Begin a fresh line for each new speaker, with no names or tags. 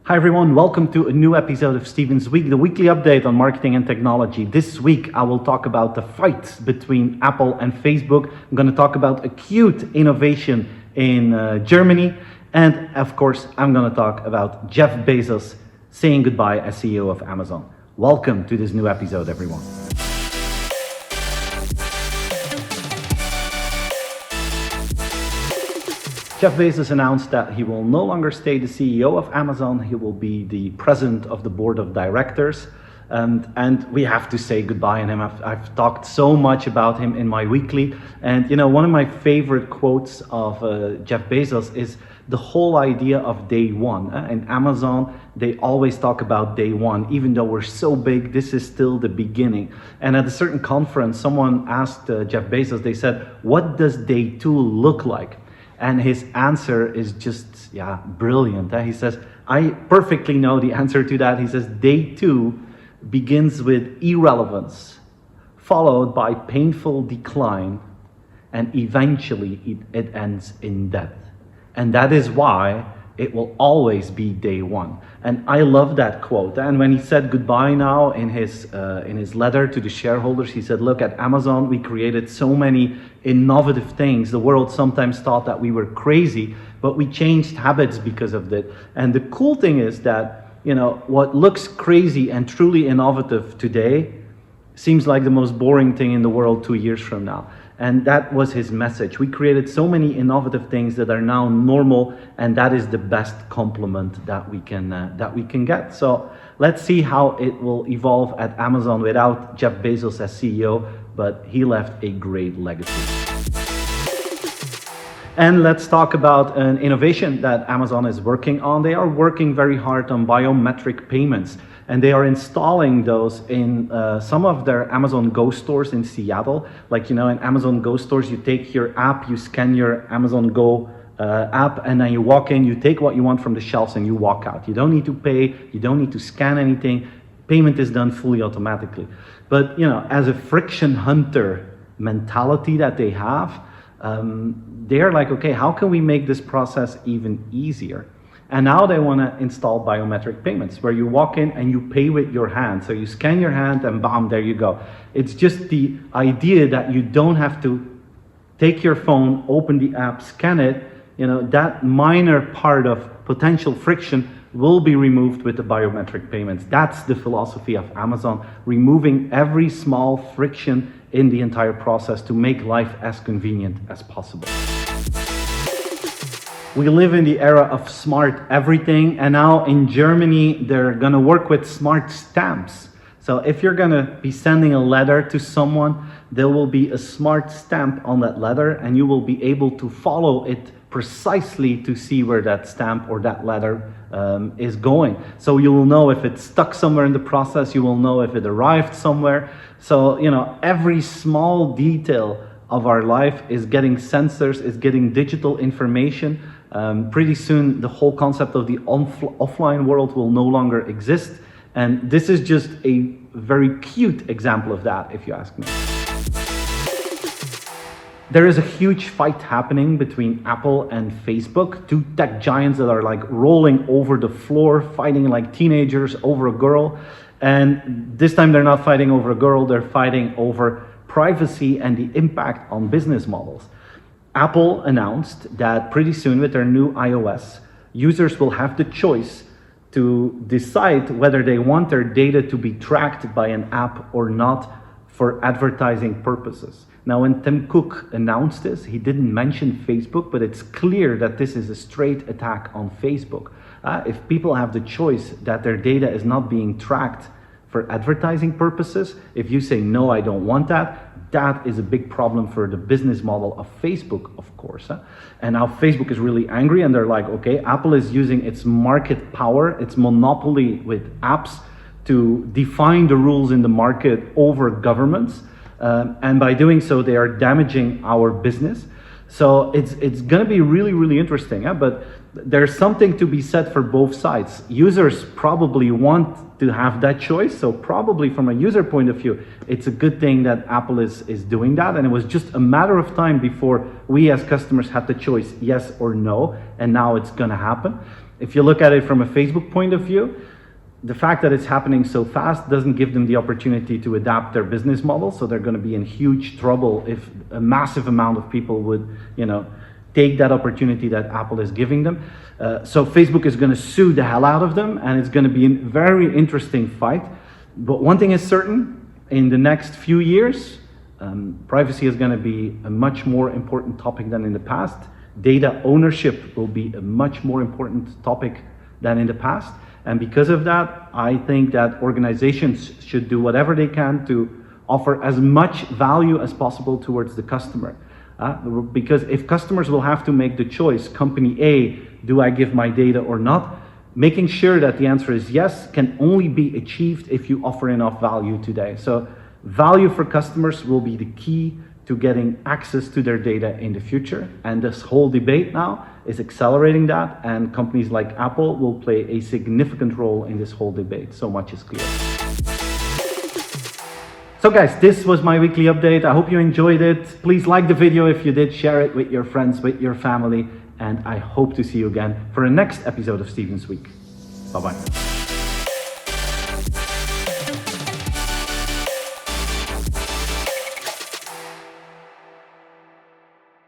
Hi everyone, welcome to a new episode of Steven's Week, the weekly update on marketing and technology. This week I will talk about the fight between Apple and Facebook. I'm going to talk about acute innovation in Germany. And of course, I'm going to talk about Jeff Bezos saying goodbye as CEO of Amazon. Welcome to this new episode, everyone. Jeff Bezos announced that he will no longer stay the CEO of Amazon. He will be the president of the board of directors. And we have to say goodbye to him. I've talked so much about him in my weekly. And you know, one of my favorite quotes of Jeff Bezos is the whole idea of day one. In Amazon, they always talk about day one. Even though we're so big, this is still the beginning. And at a certain conference, someone asked Jeff Bezos, they said, what does day two look like? And his answer is just, brilliant. He says, I perfectly know the answer to that. He says, day two begins with irrelevance, followed by painful decline, and eventually it ends in death. And that is why it will always be day one. And I love that quote. And when he said goodbye now in his letter to the shareholders, he said, look, at Amazon, we created so many innovative things. The world sometimes thought that we were crazy, but we changed habits because of that. And the cool thing is that, you know, what looks crazy and truly innovative today seems like the most boring thing in the world 2 years from now. And that was his message. We created so many innovative things that are now normal, and that is the best compliment that we can get. So let's see how it will evolve at Amazon without Jeff Bezos as CEO, but he left a great legacy. And let's talk about an innovation that Amazon is working on. They are working very hard on biometric payments, and they are installing those in some of their Amazon Go stores in Seattle. Like, you know, in Amazon Go stores, you take your app, you scan your Amazon Go app, and then you walk in, you take what you want from the shelves, and you walk out. You don't need to pay, you don't need to scan anything. Payment is done fully automatically. But, you know, as a friction hunter mentality that they have, they're like, okay, how can we make this process even easier? And now they want to install biometric payments where you walk in and you pay with your hand. So you scan your hand and bam, there you go. It's just the idea that you don't have to take your phone, open the app, scan it. You know, that minor part of potential friction will be removed with the biometric payments. That's the philosophy of Amazon, removing every small friction in the entire process to make life as convenient as possible. We live in the era of smart everything, and now in Germany, they're gonna work with smart stamps. So if you're gonna be sending a letter to someone, there will be a smart stamp on that letter, and you will be able to follow it precisely to see where that stamp or that letter is going. So you will know if it's stuck somewhere in the process, you will know if it arrived somewhere. So, you know, every small detail of our life is getting sensors, is getting digital information. Pretty soon, the whole concept of the offline world will no longer exist. And this is just a very cute example of that, if you ask me. There is a huge fight happening between Apple and Facebook, two tech giants that are like rolling over the floor, fighting like teenagers over a girl. And this time they're not fighting over a girl, they're fighting over privacy and the impact on business models. Apple announced that pretty soon with their new iOS, users will have the choice to decide whether they want their data to be tracked by an app or not for advertising purposes. Now, when Tim Cook announced this, he didn't mention Facebook, but it's clear that this is a straight attack on Facebook. If people have the choice that their data is not being tracked for advertising purposes, if you say, no, I don't want that, that is a big problem for the business model of Facebook, of course. And now Facebook is really angry and they're like, okay, Apple is using its market power, its monopoly with apps to define the rules in the market over governments. And by doing so, they are damaging our business. So it's going to be really, really interesting. But there's something to be said for both sides. Users probably want to have that choice. So probably from a user point of view, it's a good thing that Apple is doing that. And it was just a matter of time before we as customers had the choice, yes or no. And now it's going to happen. If you look at it from a Facebook point of view, the fact that it's happening so fast doesn't give them the opportunity to adapt their business model, so they're going to be in huge trouble if a massive amount of people would, take that opportunity that Apple is giving them. So Facebook is going to sue the hell out of them, and it's going to be a very interesting fight. But one thing is certain, in the next few years, privacy is going to be a much more important topic than in the past. Data ownership will be a much more important topic than in the past. And because of that, I think that organizations should do whatever they can to offer as much value as possible towards the customer. Because if customers will have to make the choice, company A, do I give my data or not? Making sure that the answer is yes can only be achieved if you offer enough value today. So value for customers will be the key to getting access to their data in the future. And this whole debate now is accelerating that, and companies like Apple will play a significant role in this whole debate. So much is clear. So guys, this was my weekly update. I hope you enjoyed it. Please like the video if you did, share it with your friends, with your family, and I hope to see you again for the next episode of Steven's Week. Bye-bye.